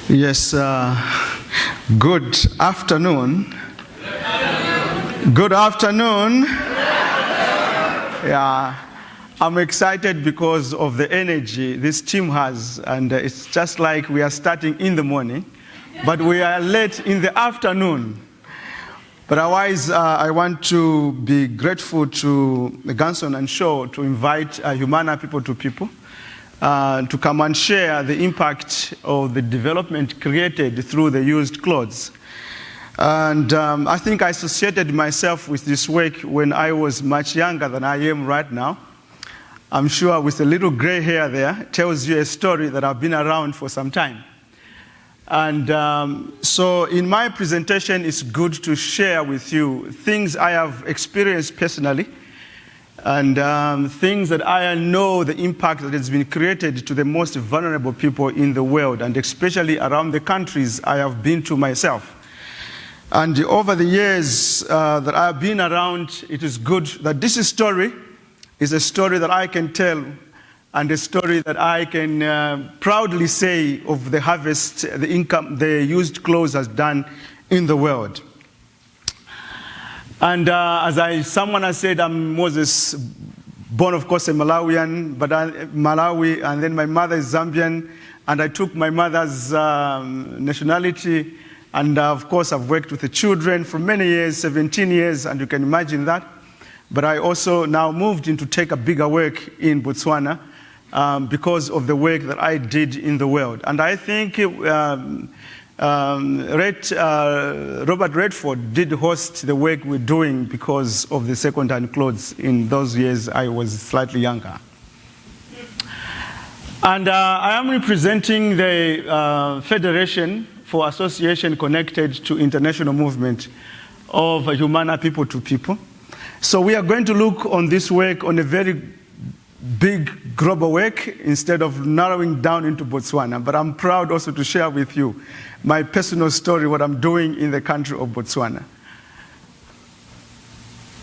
Yes, good afternoon. Good afternoon. Yeah, I'm excited because of the energy this team has, and it's just like we are starting in the morning, but we are late in the afternoon. But otherwise, I want to be grateful to Ganson and Shaw to invite Humana people to people. To come and share the impact of the development created through the used clothes. And I think I associated myself with this work when I was much younger than I am right now. I'm sure with a little gray hair there, tells you a story that I've been around for some time. And so in my presentation, it's good to share with you things I have experienced personally, and things that I know the impact that has been created to the most vulnerable people in the world, and especially around the countries I have been to myself. And over the years that I have been around, it is good that this story is a story that I can tell, and a story that I can proudly say of the harvest, the income the used clothes has done in the world. And as someone has said, I'm Moses, born of course a Malawian, but Malawi, and then my mother is Zambian, and I took my mother's nationality, and of course I've worked with the children for many years, 17 years, and you can imagine that. But I also now moved in to take a bigger work in Botswana because of the work that I did in the world. And I think Robert Redford did host the work we're doing because of the second-hand clothes. In those years, I was slightly younger. And I am representing the Federation for Association Connected to International Movement of Humana People to People. So we are going to look on this work on a very big global work instead of narrowing down into Botswana. But I'm proud also to share with you my personal story, what I'm doing in the country of Botswana.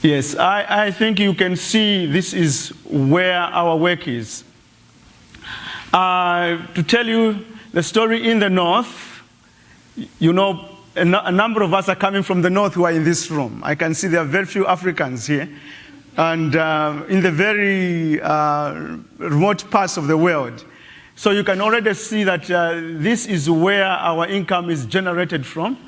Yes, I think you can see this is where our work is. To tell you the story in the north, you know, a number of us are coming from the north who are in this room. I can see there are very few Africans here. And in the very remote parts of the world. So you can already see that this is where our income is generated from.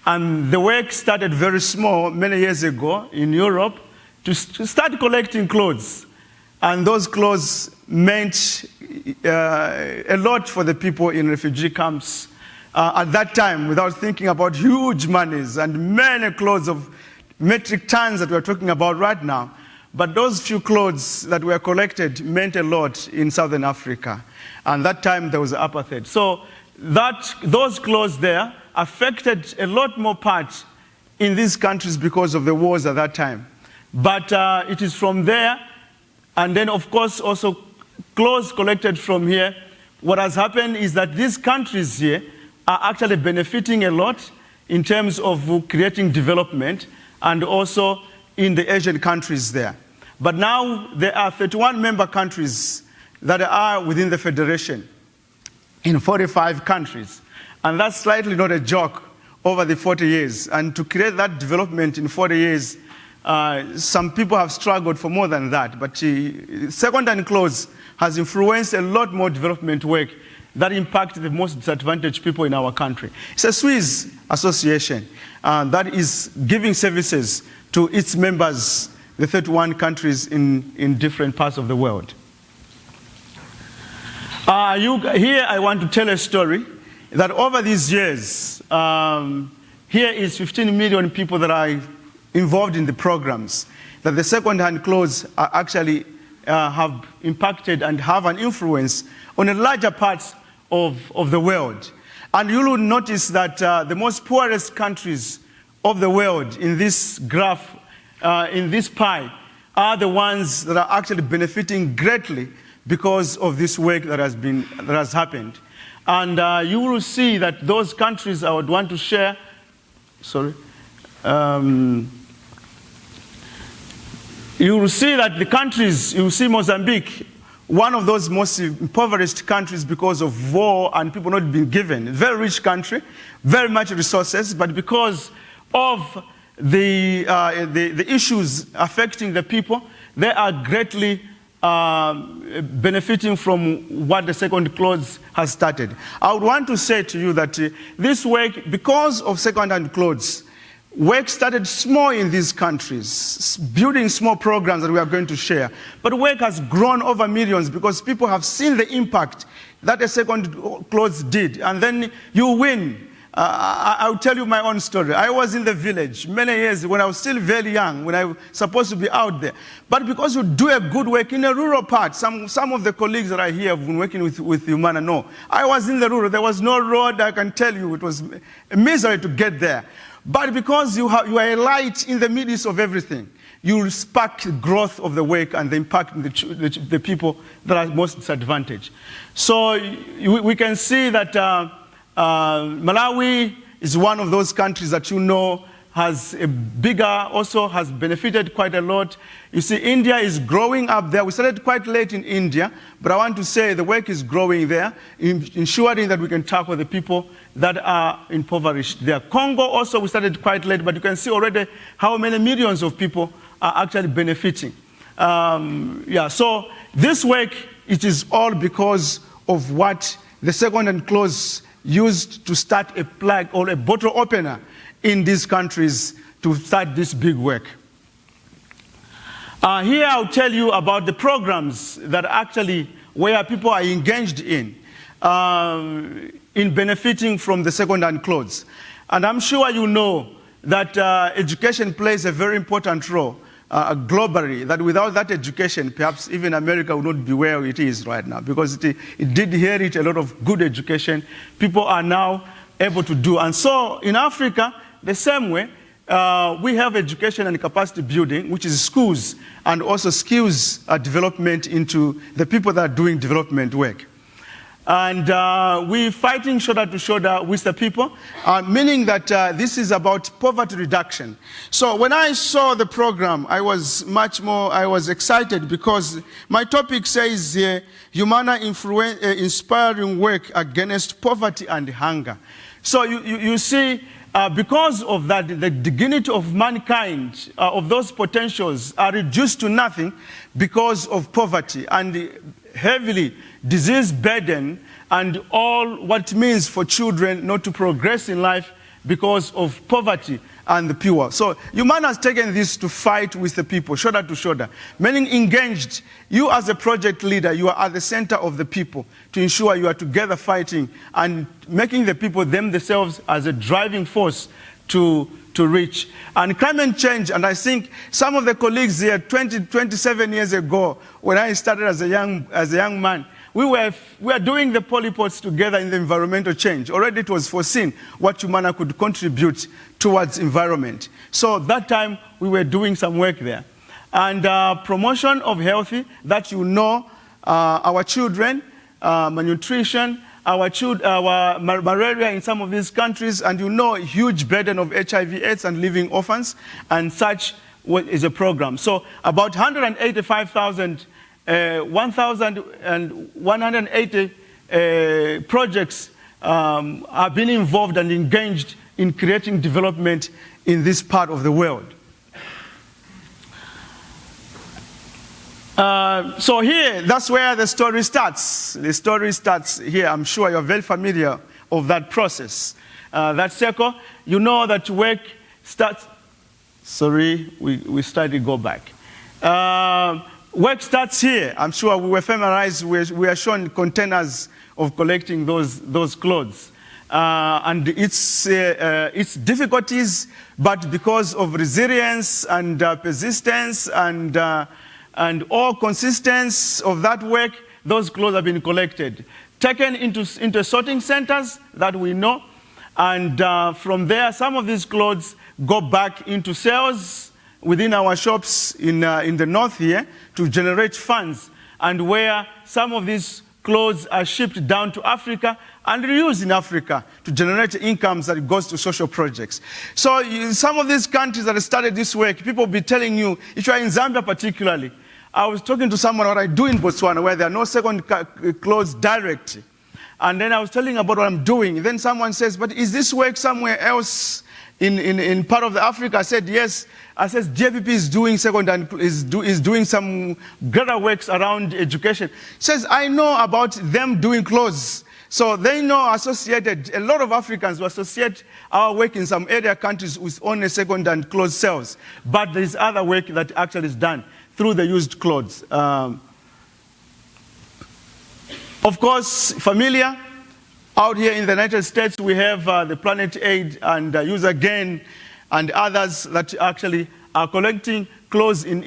And the work started very small many years ago in Europe to start collecting clothes. And those clothes meant a lot for the people in refugee camps at that time, without thinking about huge monies and many clothes of metric tons that we're talking about right now. But those few clothes that were collected meant a lot in Southern Africa. And that time there was apartheid. So those clothes there affected a lot more parts in these countries because of the wars at that time. But it is from there, and then of course also clothes collected from here. What has happened is that these countries here are actually benefiting a lot in terms of creating development, and also in the Asian countries there. But now there are 31 member countries that are within the Federation in 45 countries. And that's slightly not a joke over the 40 years. And to create that development in 40 years, some people have struggled for more than that. But second-hand clothes has influenced a lot more development work that impact the most disadvantaged people in our country. It's a Swiss association that is giving services to its members, the 31 countries in different parts of the world. Here I want to tell a story that over these years, here is 15 million people that are involved in the programs, that the second-hand clothes are actually have impacted and have an influence on a larger parts of the world. And you will notice that the most poorest countries of the world in this graph, in this pie, are the ones that are actually benefiting greatly because of this work that has happened. And you will see that those countries I would want to share, you will see that the countries, you will see Mozambique, one of those most impoverished countries because of war and people not being given. Very rich country, very much resources, but because of the issues affecting the people, they are greatly benefiting from what the second clothes has started. I would want to say to you that this work, because of second-hand clothes, work started small in these countries, building small programs that we are going to share. But work has grown over millions because people have seen the impact that a second clothes did. And then you win. I'll tell you my own story. I was in the village many years when I was still very young, when I was supposed to be out there. But because you do a good work in a rural part, some of the colleagues that are here have been working with Humana know. I was in the rural. There was no road, I can tell you. It was a misery to get there. But because you are a light in the midst of everything, you spark the growth of the work and the impact on the people that are most disadvantaged. So we can see that Malawi is one of those countries that you know has a bigger, also has benefited quite a lot. You see, India is growing up there. We started quite late in India, but I want to say the work is growing there, ensuring that we can tackle the people that are impoverished there. Congo also, we started quite late, but you can see already how many millions of people are actually benefiting. So this work, it is all because of what the second-hand clothes used to start a plug or a bottle opener in these countries to start this big work. Here I'll tell you about the programs that actually where people are engaged in benefiting from the second-hand clothes. And I'm sure you know that education plays a very important role globally, that without that education, perhaps even America would not be where it is right now, because it did inherit a lot of good education. People are now able to do. And so in Africa, the same way, we have education and capacity building, which is schools, and also skills development into the people that are doing development work. And we're fighting shoulder to shoulder with the people, meaning that this is about poverty reduction. So when I saw the program, I was excited because my topic says Humana inspiring work against poverty and hunger. So you see, because of that, the dignity of mankind, of those potentials, are reduced to nothing because of poverty and heavily disease burden and all what it means for children not to progress in life because of poverty and the poor. So Humana has taken this to fight with the people, shoulder to shoulder, meaning engaged. You as a project leader, you are at the center of the people to ensure you are together fighting and making the people themselves as a driving force to reach. And climate change, and I think some of the colleagues here 27 years ago, when I started as a young man, we were doing the polypods together in the environmental change. Already it was foreseen what Humana could contribute towards environment. So that time we were doing some work there. And promotion of healthy, that you know, our children, malnutrition, our malaria in some of these countries, and you know, huge burden of HIV/AIDS and living orphans, and such is a program. So about 1,180 projects have been involved and engaged in creating development in this part of the world. So here, that's where the story starts. The story starts here. I'm sure you're very familiar of that process. That circle, you know that work starts. Sorry, we started to go back. Work starts here. I'm sure we were familiarized. We are shown containers of collecting those clothes. And its difficulties, but because of resilience and persistence and all consistency of that work, those clothes have been collected, taken into sorting centers that we know, and from there, some of these clothes go back into sales within our shops in the north here to generate funds, and where some of these clothes are shipped down to Africa and reused in Africa to generate incomes that goes to social projects. So some of these countries that started this work, people will be telling you, if you are in Zambia particularly, I was talking to someone what I do in Botswana, where there are no second clothes direct. And then I was telling about what I'm doing. Then someone says, but is this work somewhere else in part of the Africa? I said, yes. I said, JPP is doing second-hand, is doing some greater works around education. He says, I know about them doing clothes. So they know associated, a lot of Africans who associate our work in some area countries with only second-hand clothes sales. But there is other work that actually is done through the used clothes. Of course, familiar, out here in the United States, we have the Planet Aid and User Gain and others that actually are collecting clothes in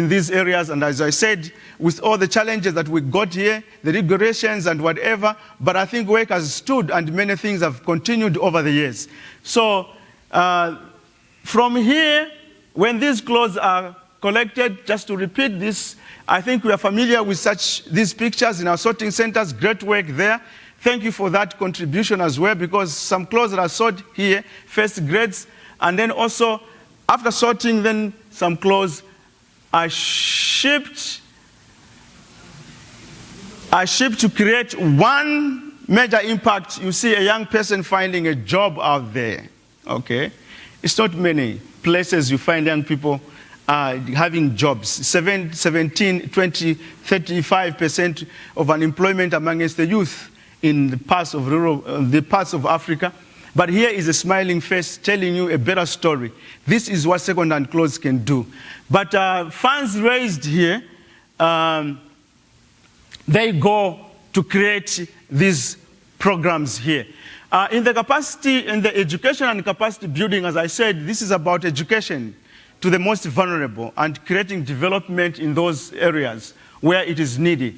these areas. And as I said, with all the challenges that we got here, the regulations and whatever, but I think work has stood and many things have continued over the years. So from here, when these clothes are collected, just to repeat this, I think we are familiar with these pictures in our sorting centers. Great work there. Thank you for that contribution as well, because some clothes that are sorted here, first grades, and then also after sorting, then some clothes are shipped to create one major impact. You see a young person finding a job out there, okay? It's not many places you find young people having jobs. 17, 20, 35% of unemployment amongst the youth in the parts of Africa. But here is a smiling face telling you a better story. This is what second-hand clothes can do. But funds raised here, they go to create these programs here. In the education and capacity building, as I said, this is about education to the most vulnerable and creating development in those areas where it is needed.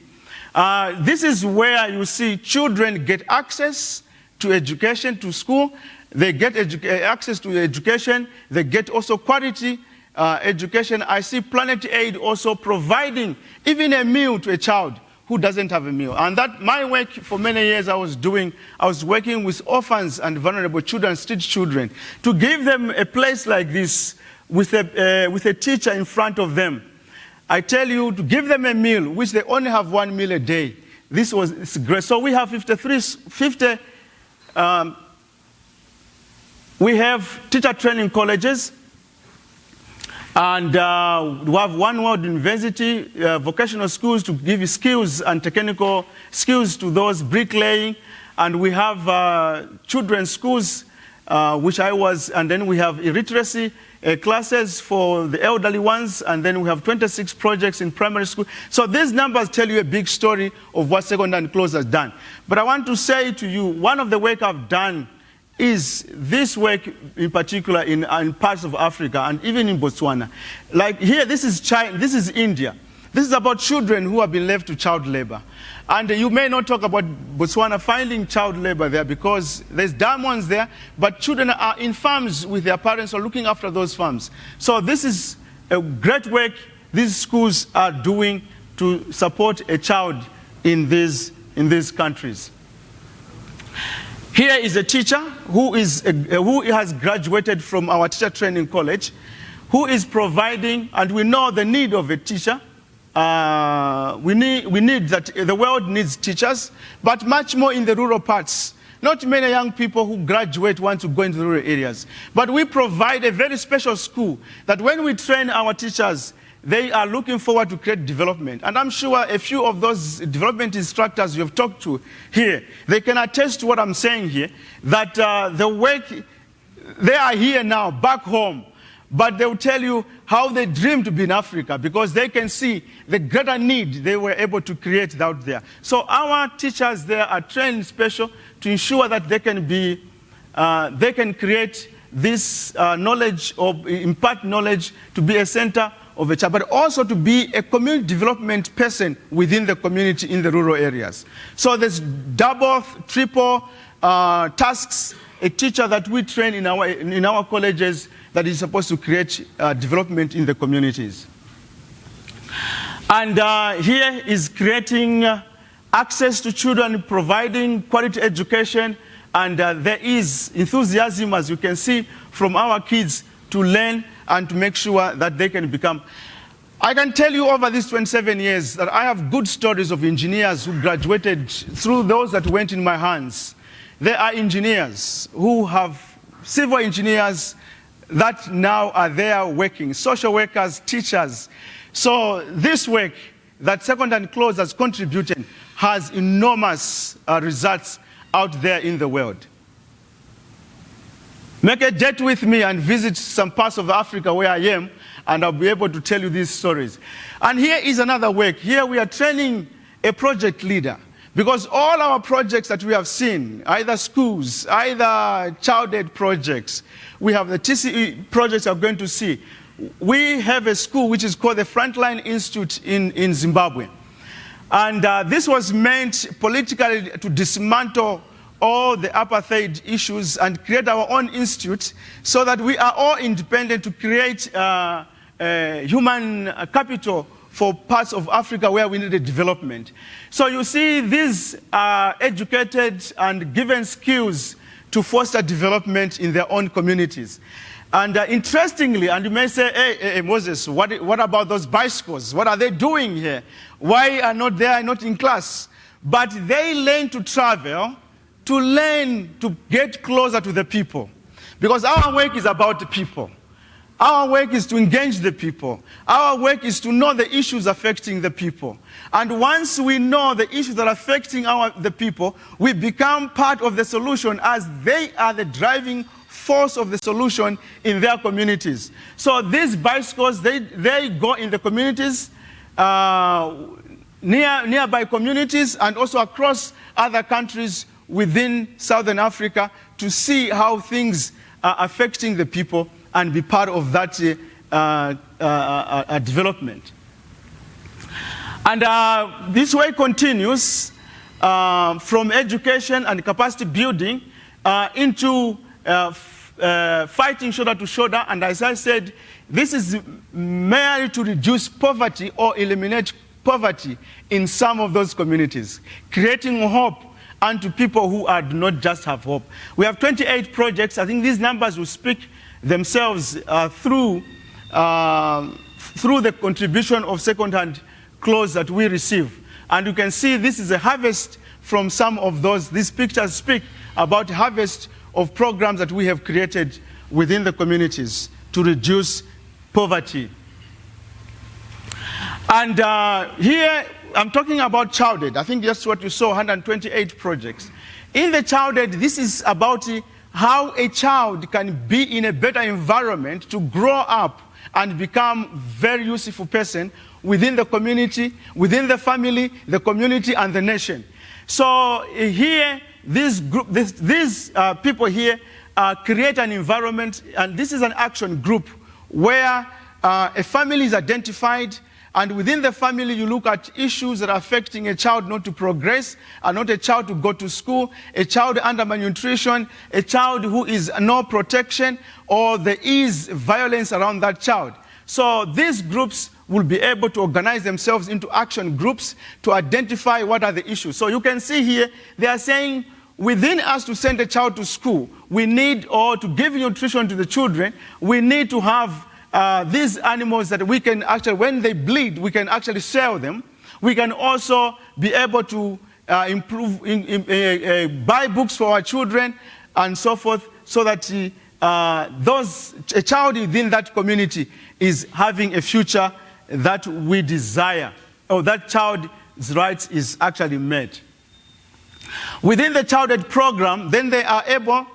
This is where you see children get access to education, to school. They get access to education. They get also quality education. I see Planet Aid also providing even a meal to a child who doesn't have a meal. And that my work for many years I was working with orphans and vulnerable children, street children, to give them a place like this with a teacher in front of them. I tell you, to give them a meal, which they only have one meal a day. It's great. So we have we have teacher training colleges, and we have One World University, vocational schools to give you skills and technical skills to those bricklaying, and we have children's schools, which I was, and then we have illiteracy classes for the elderly ones, and then we have 26 projects in primary school. So these numbers tell you a big story of what second-hand clothes has done. But I want to say to you, one of the work I've done is this work in particular in parts of Africa and even in Botswana. Like here, this is China, this is India. This is about children who have been left to child labor. And you may not talk about Botswana finding child labor there because there's diamonds there, but children are in farms with their parents or looking after those farms. So this is a great work these schools are doing to support a child in these countries. Here is a teacher who has graduated from our teacher training college, who is providing, and we know the need of a teacher. We need that the world needs teachers, but much more in the rural parts. Not many young people who graduate want to go into the rural areas. But we provide a very special school that when we train our teachers, they are looking forward to create development. And I'm sure a few of those development instructors you have talked to here, they can attest to what I'm saying here, that the work, they are here now, back home. But they will tell you how they dream to be in Africa because they can see the greater need they were able to create out there. So our teachers there are trained special to ensure that they can create this knowledge or impart knowledge to be a center of a child, but also to be a community development person within the community in the rural areas. So there's double, triple tasks, a teacher that we train in our colleges that is supposed to create development in the communities. And here is creating access to children, providing quality education, and there is enthusiasm, as you can see, from our kids to learn and to make sure that they can become. I can tell you over these 27 years that I have good stories of engineers who graduated through those that went in my hands. There are engineers who have, civil engineers that now are there working, social workers, teachers. So this work that secondhand clothes has contributed has enormous results out there in the world. Make a jet with me and visit some parts of Africa where I am, and I'll be able to tell you these stories. And here is another work. Here we are training a project leader, because all our projects that we have seen, either schools, either child aid projects, we have the TCE projects you're going to see. We have a school which is called the Frontline Institute in Zimbabwe. And this was meant politically to dismantle all the apartheid issues and create our own institute so that we are all independent to create human capital for parts of Africa where we needed development. So you see, these are educated and given skills to foster development in their own communities. And interestingly, and you may say, hey, Moses, what about those bicycles? What are they doing here? Why are not they not in class? But they learn to travel, to learn to get closer to the people. Because our work is about the people. Our work is to engage the people. Our work is to know the issues affecting the people. And once we know the issues that are affecting the people, we become part of the solution, as they are the driving force of the solution in their communities. So these bicycles, they go in the communities, nearby communities, and also across other countries within Southern Africa to see how things are affecting the people and be part of that development. And this way continues from education and capacity building into fighting shoulder to shoulder. And as I said, this is merely to reduce poverty or eliminate poverty in some of those communities, creating hope and to people who do not just have hope. We have 28 projects. I think these numbers will speak themselves through the contribution of second-hand clothes that we receive. And you can see this is a harvest from some of those. These pictures speak about harvest of programs that we have created within the communities to reduce poverty. And here, I'm talking about child aid. I think that's what you saw, 128 projects. In the child aid, this is about how a child can be in a better environment to grow up and become a very useful person within the community, within the family, the community, and the nation. So here, these people here create an environment, and this is an action group where a family is identified. And within the family, you look at issues that are affecting a child not to progress, and not a child to go to school, a child under malnutrition, a child who is no protection, or there is violence around that child. So these groups will be able to organize themselves into action groups to identify what are the issues. So you can see here, they are saying, within us to send a child to school, we need, or to give nutrition to the children, we need to have these animals that we can actually, when they bleed, we can actually sell them. We can also be able to buy books for our children and so forth, so that a child within that community is having a future that we desire, or that child's rights is actually met. Within the child aid program, then they are able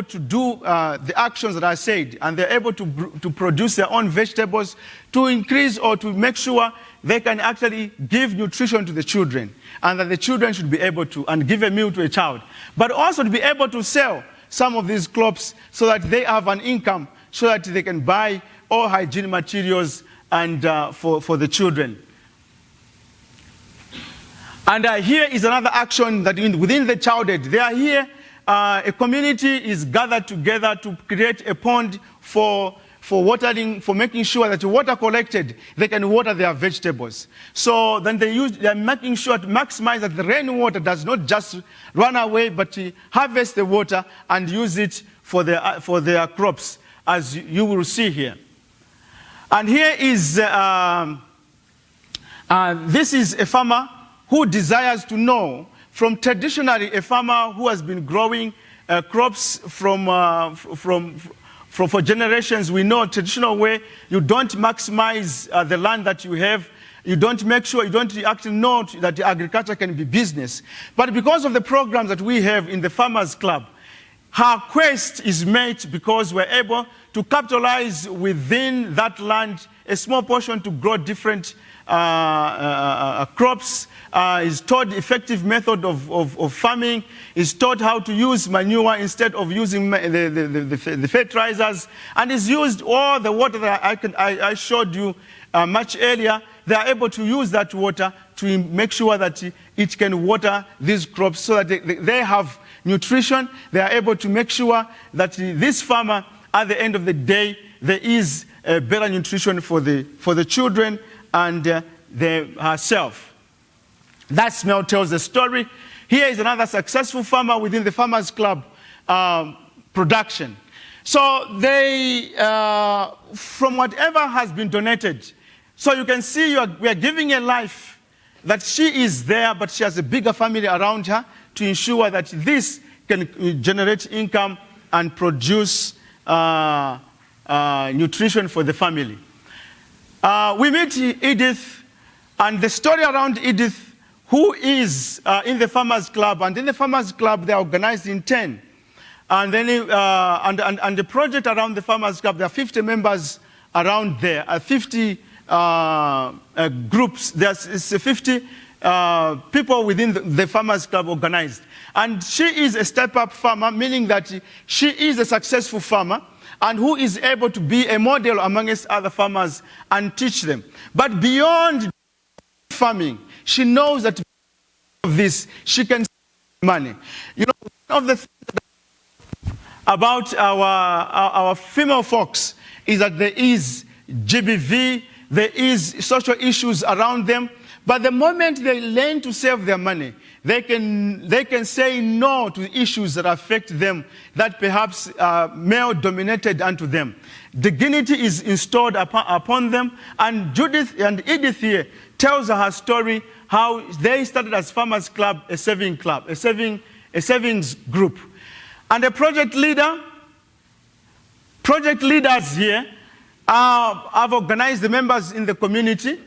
to do the actions that I said, and they're able to produce their own vegetables to increase or to make sure they can actually give nutrition to the children, and that the children should be able to, and give a meal to a child, but also to be able to sell some of these crops so that they have an income, so that they can buy all hygiene materials and for the children. And here is another action that within the child aid, they are here. A community is gathered together to create a pond for watering, for making sure that the water collected, they can water their vegetables. So then they are making sure to maximize that the rainwater does not just run away, but to harvest the water and use it for their crops, as you will see here. And here is, this is a farmer who desires to know, from traditionally a farmer who has been growing crops for generations. We know traditional way, you don't maximize the land that you have. You don't make sure, you don't actually know that agriculture can be business. But because of the programs that we have in the Farmers Club, her quest is met because we're able to capitalize within that land a small portion to grow different crops, is taught the effective method of farming, is taught how to use manure instead of using the fertilizers, and is used all the water that I showed you much earlier. They are able to use that water to make sure that it can water these crops so that they have nutrition. They are able to make sure that this farmer, at the end of the day, there is better nutrition for the children and herself. That smell tells the story. Here is another successful farmer within the Farmers Club production. So they, from whatever has been donated, so you can see we are giving a life that she is there, but she has a bigger family around her to ensure that this can generate income and produce nutrition for the family. We meet Edith, and the story around Edith, who is in the Farmers Club, and in the Farmers Club they are organized in 10. And then and the project around the Farmers Club, there are 50 members around there, 50 groups. There's 50 people within the Farmers Club organized. And she is a step-up farmer, meaning that she is a successful farmer and who is able to be a model amongst other farmers and teach them. But beyond farming, she knows that of this, she can save money. You know, one of the things about our female folks is that there is GBV, there is social issues around them, but the moment they learn to save their money, they can say no to issues that affect them, that perhaps are male-dominated unto them. Dignity is installed upon them, and Judith and Edith here tells her story, how they started as Farmers Club, a saving club, a savings group. And the projects here have organized the members in the community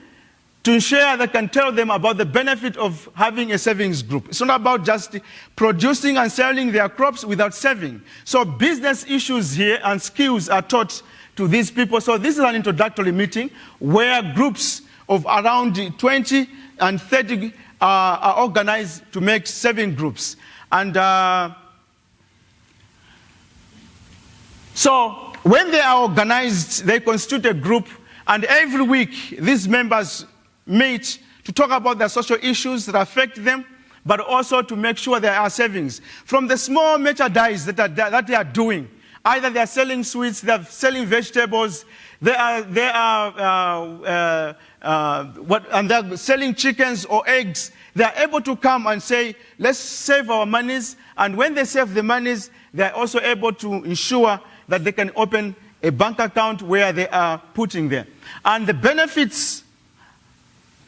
to ensure they can tell them about the benefit of having a savings group. It's not about just producing and selling their crops without saving. So business issues here and skills are taught to these people. So this is an introductory meeting where groups of around 20 and 30 are organized to make saving groups. And so when they are organized, they constitute a group, and every week these members meet to talk about their social issues that affect them, but also to make sure there are savings. From the small merchandise that they are doing, either they are selling sweets, they are selling vegetables, and they are selling chickens or eggs. They are able to come and say, let's save our monies. And when they save the monies, they are also able to ensure that they can open a bank account where they are putting there. And the benefits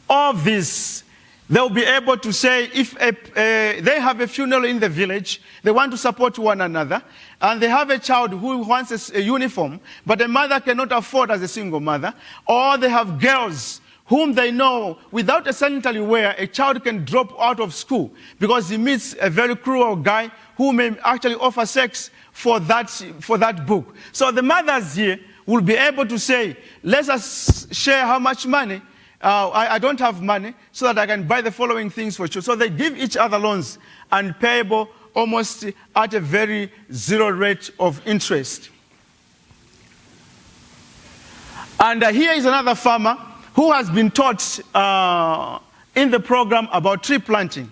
of this, they'll be able to say, if they have a funeral in the village, they want to support one another, and they have a child who wants a uniform, but the mother cannot afford as a single mother, or they have girls whom they know without a sanitary wear, a child can drop out of school because he meets a very cruel guy who may actually offer sex for that book. So the mothers here will be able to say, let us share how much money. I don't have money so that I can buy the following things for children. So they give each other loans and payable almost at a very zero rate of interest. And here is another farmer who has been taught in the program about tree planting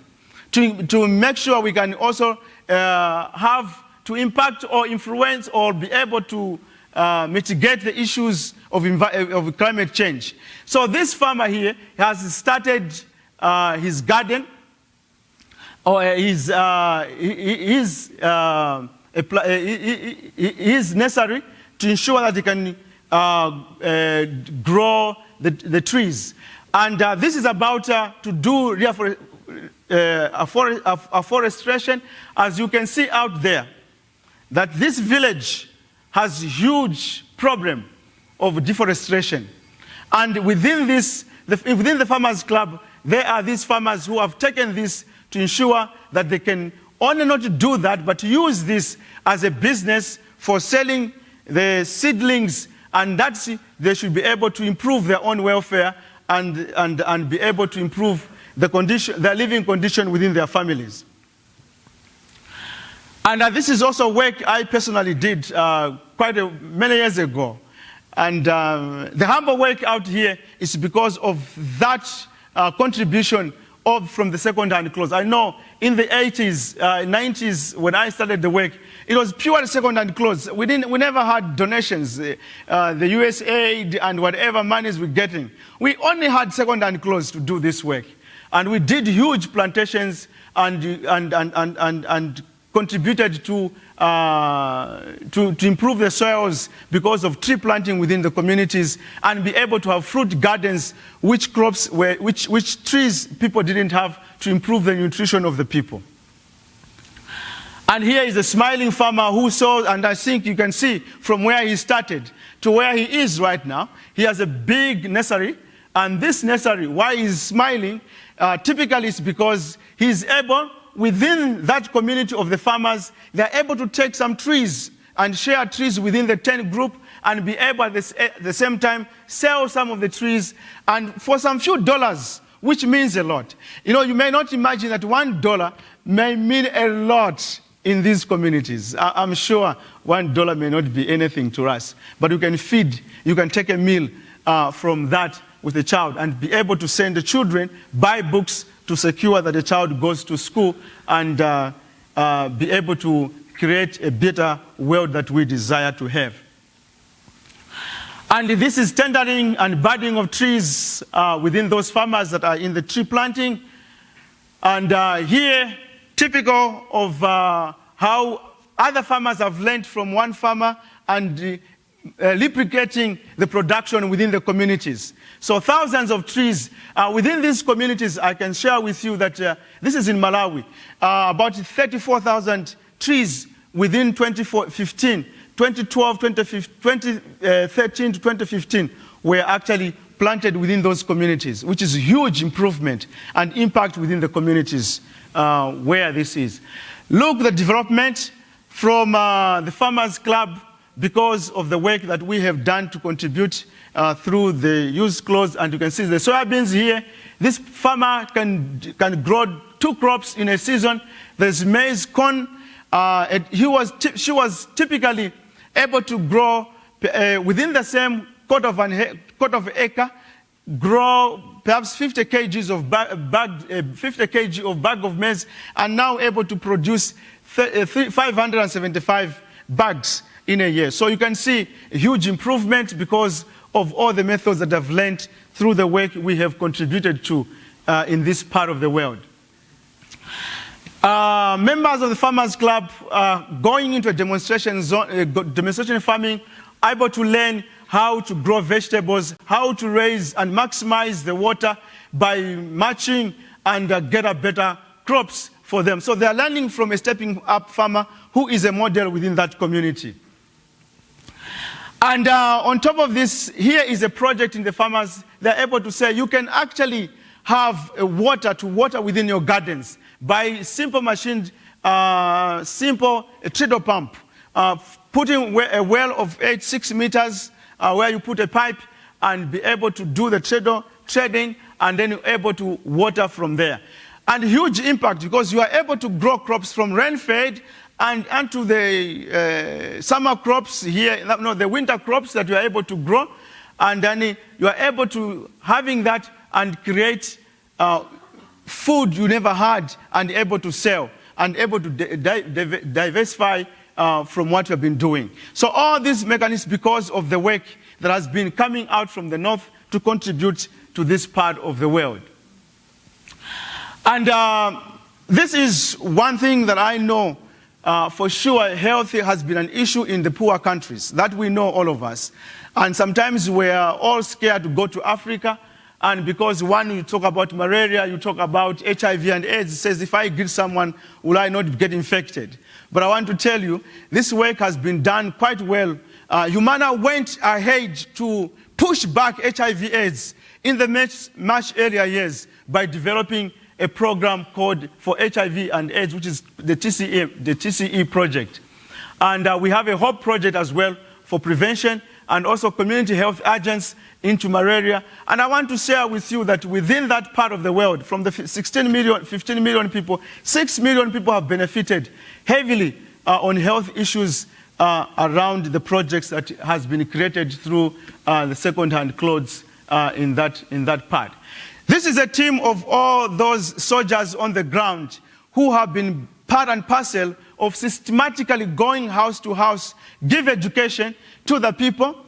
to make sure we can also have to impact or influence or be able to mitigate the issues of climate change. So this farmer here has started his garden or his nursery to ensure that he can grow the trees. And this is about to do afforestation. As you can see out there, that this village has huge problem of deforestation. And within within the Farmers Club, there are these farmers who have taken this to ensure that they can only not do that, but use this as a business for selling the seedlings, and that they should be able to improve their own welfare and be able to improve their living condition within their families. And this is also work I personally did many years ago. And the humble work out here is because of that contribution from the second-hand clothes. I know in the 80s, 90s, when I started the work, it was pure second-hand clothes. We never had donations, the USAID and whatever monies we're getting. We only had second-hand clothes to do this work. And we did huge plantations and contributed to improve the soils because of tree planting within the communities, and be able to have fruit gardens, which trees people didn't have, to improve the nutrition of the people. And here is a smiling farmer who saw, and I think you can see from where he started to where he is right now. He has a big nursery, and this nursery, why he's smiling, typically it's because he's able, within that community of the farmers, they're able to take some trees and share trees within the 10 group, and be able at the same time sell some of the trees, and for some few dollars, which means a lot. You know, you may not imagine that $1 may mean a lot in these communities. I'm sure $1 may not be anything to us, but you can take a meal from that with a child, and be able to send the children, buy books to secure that the child goes to school, and be able to create a better world that we desire to have. And this is tendering and budding of trees within those farmers that are in the tree planting. And here, typical of how other farmers have learned from one farmer, and replicating the production within the communities. So thousands of trees within these communities. I can share with you that this is in Malawi. About 34,000 trees within 2013 to 2015 were actually planted within those communities, which is a huge improvement and impact within the communities where this is. Look, the development from the Farmers Club, because of the work that we have done to contribute through the used clothes. And you can see the soybeans here. This farmer can grow 2 crops in a season. There's maize, corn. She was typically able to grow within the same quarter of an acre, grow perhaps 50 kg of bag of maize, and now able to produce 575 bags in a year. So you can see a huge improvement because of all the methods that I've learned through the work we have contributed to in this part of the world. Members of the Farmers Club going into a demonstration farming, able to learn how to grow vegetables, how to raise and maximize the water by mulching, and get a better crops for them. So they are learning from a stepping up farmer who is a model within that community. And on top of this, here is a project in the farmers. They're able to say you can actually have water within your gardens by simple machine, simple treadle pump, putting a well of 6 meters where you put a pipe and be able to do the treading, and then you're able to water from there. And huge impact, because you are able to grow crops from rain-fed and to the summer crops here, the winter crops that you are able to grow, and then you are able to having that and create food you never had, and able to sell, and able to diversify from what you have been doing. So all these mechanisms, because of the work that has been coming out from the north to contribute to this part of the world. And this is one thing that I know for sure, health has been an issue in the poor countries. That we know, all of us. And sometimes we are all scared to go to Africa. And because when you talk about malaria, you talk about HIV and AIDS, it says, if I greet someone, will I not get infected? But I want to tell you, this work has been done quite well. Humana went ahead to push back HIV AIDS in the much earlier years by developing a program called for HIV and AIDS, which is the TCE project. And we have a HOPE project as well for prevention and also community health agents into malaria. And I want to share with you that within that part of the world, from the 15 million people, 6 million people have benefited heavily on health issues around the projects that has been created through the second-hand clothes in that part. This is a team of all those soldiers on the ground who have been part and parcel of systematically going house to house, give education to the people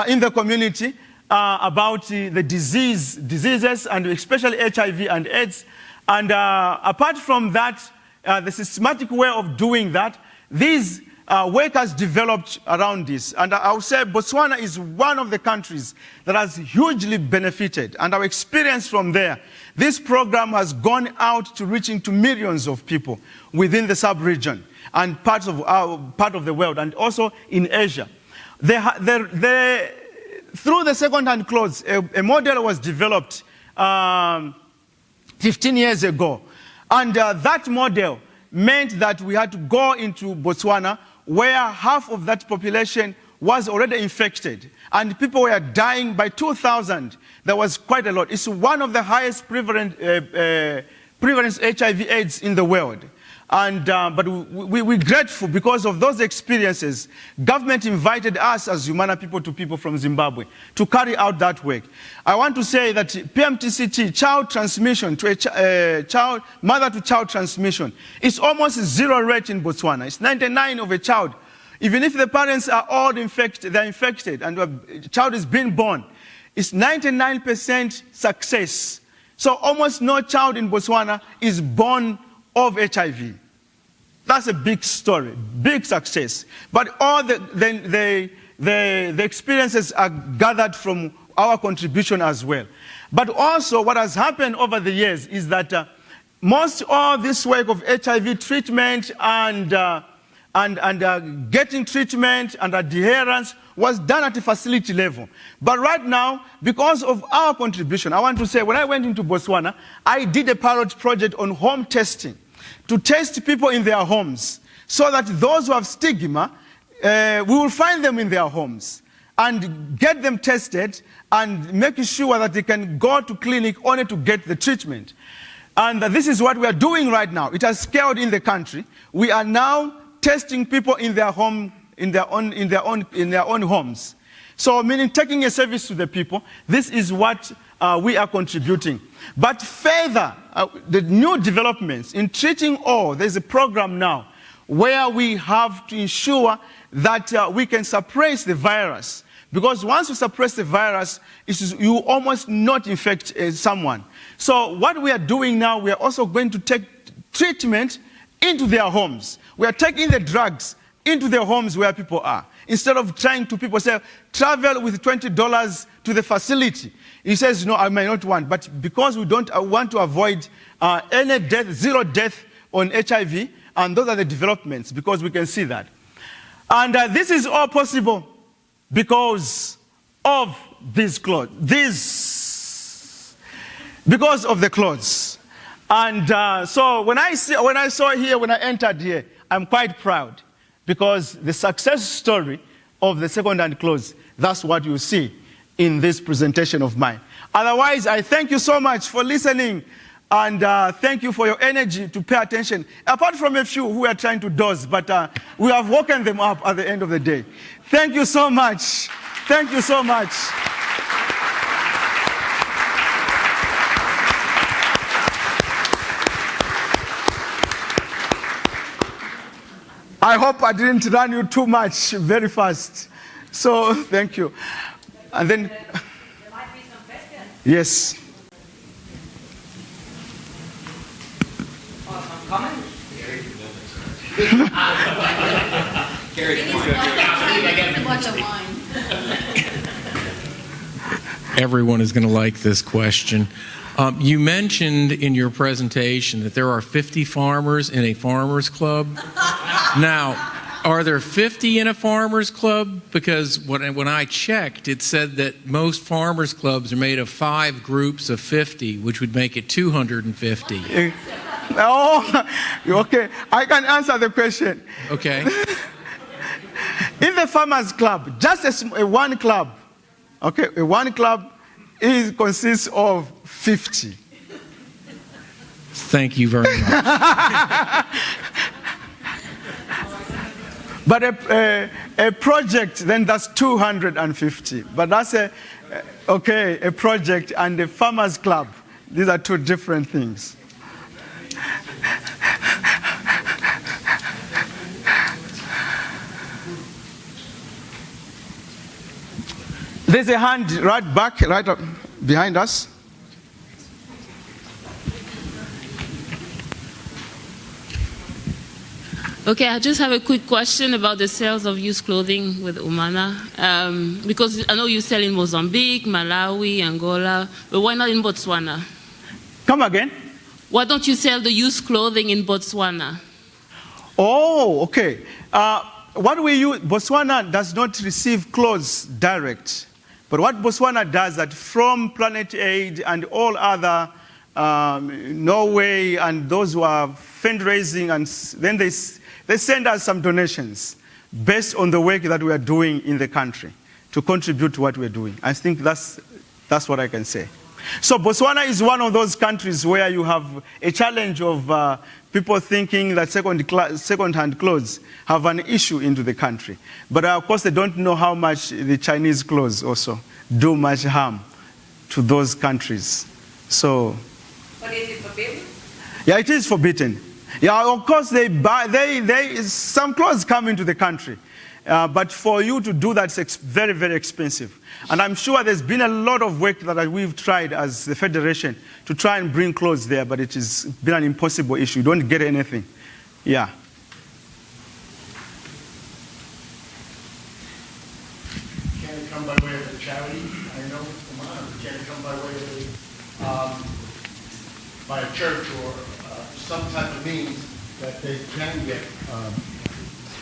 in the community about the diseases, and especially HIV and AIDS. And apart from that, the systematic way of doing that, these workers developed around this. And I would say Botswana is one of the countries that has hugely benefited. And our experience from there, this program has gone out to reaching to millions of people within the sub-region and part of the world, and also in Asia. Through the second-hand clothes, a model was developed 15 years ago. And that model meant that we had to go into Botswana, where half of that population was already infected. And people were dying by 2,000. That was quite a lot. It's one of the highest prevalence HIV AIDS in the world. And, but we're grateful because of those experiences. Government invited us as Humana people from Zimbabwe to carry out that work. I want to say that PMTCT, child transmission to mother-to-child transmission, is almost zero rate in Botswana. It's 99 of a child. Even if the parents are all infected, they're infected, and the child is being born, it's 99% success. So almost no child in Botswana is born of HIV. That's a big story, big success. But all the experiences are gathered from our contribution as well. But also what has happened over the years is that most all this work of HIV treatment and getting treatment and adherence was done at a facility level. But right now, because of our contribution, I want to say, when I went into Botswana, I did a pilot project on home testing, to test people in their homes, so that those who have stigma, we will find them in their homes and get them tested and make sure that they can go to clinic only to get the treatment. And this is what we are doing right now. It has scaled in the country. We are now testing people in their home, in their own homes. So, meaning taking a service to the people. This is what we are contributing. But further, the new developments in treating all, there's a program now where we have to ensure that we can suppress the virus. Because once you suppress the virus, you almost not infect someone. So what we are doing now, we are also going to take treatment into their homes. We are taking the drugs into their homes where people are. Instead of trying to people say, travel with $20 to the facility. He says, no, I may not want. But because we don't want to avoid any death, zero death on HIV, and those are the developments, because we can see that. And this is all possible because of these clothes. Because of the clothes. And so when I entered here, I'm quite proud. Because the success story of the second-hand clothes, that's what you see in this presentation of mine. Otherwise, I thank you so much for listening, and thank you for your energy to pay attention. Apart from a few who are trying to doze, but we have woken them up at the end of the day. Thank you so much. Thank you so much. I hope I didn't run you too much very fast. So, thank you. And then, there might be some questions. Yes. Or some comments. Everyone is going to like this question. You mentioned in your presentation that there are 50 farmers in a farmers club. Now, are there 50 in a farmers club? Because when I checked, it said that most farmers clubs are made of 5 groups of 50, which would make it 250. Oh, okay. I can answer the question. Okay. In the farmers club, just one club, okay, one club consists of 50. Thank you very much. But a project, then that's 250. But that's a project and a farmers club. These are 2 different things. There's a hand right back, right up behind us. Okay, I just have a quick question about the sales of used clothing with Humana. Because I know you sell in Mozambique, Malawi, Angola, but why not in Botswana? Come again? Why don't you sell the used clothing in Botswana? Oh, okay. What we use, Botswana does not receive clothes direct. But what Botswana does that from Planet Aid and all other Norway and those who are fundraising, and then they send us some donations based on the work that we are doing in the country to contribute to what we're doing. I think that's what I can say. So Botswana is one of those countries where you have a challenge of people thinking that second-hand clothes have an issue into the country. But of course, they don't know how much the Chinese clothes also do much harm to those countries. So, But is it forbidden? yeah, it is forbidden. Yeah, of course, some clothes come into the country. But for you to do that, it's very, very expensive. And I'm sure there's been a lot of work that we've tried as the Federation to try and bring clothes there, but it has been an impossible issue. You don't get anything. Yeah. Can it come by way of a charity? I know Humana, can it come by way of by a church or some type of means that they can get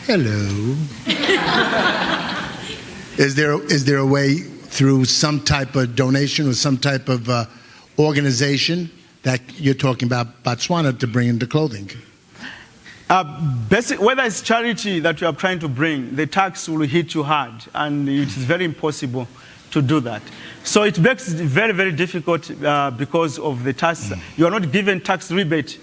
hello. Is there a way through some type of donation or some type of organization that you're talking about Botswana to bring in the clothing? Whether it's charity that you are trying to bring, the tax will hit you hard, and it is very impossible to do that. So it makes it very, very difficult because of the tax. You are not given tax rebate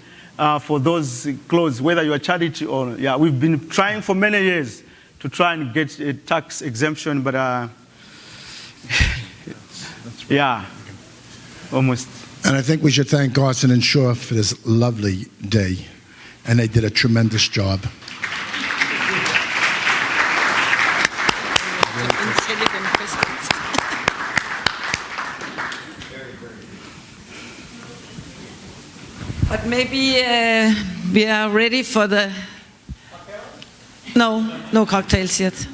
for those clothes, whether you are charity or, yeah, we've been trying for many years to try and get a tax exemption, but yeah, almost. And I think we should thank Garson and Shaw for this lovely day, and they did a tremendous job. But maybe we are ready for the... No cocktails yet.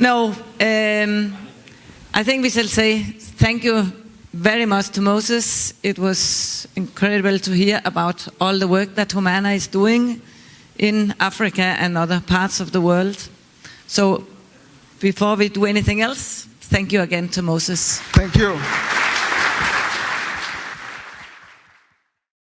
No, I think we shall say thank you very much to Moses. It was incredible to hear about all the work that Humana is doing in Africa and other parts of the world. So before we do anything else, thank you again to Moses. Thank you.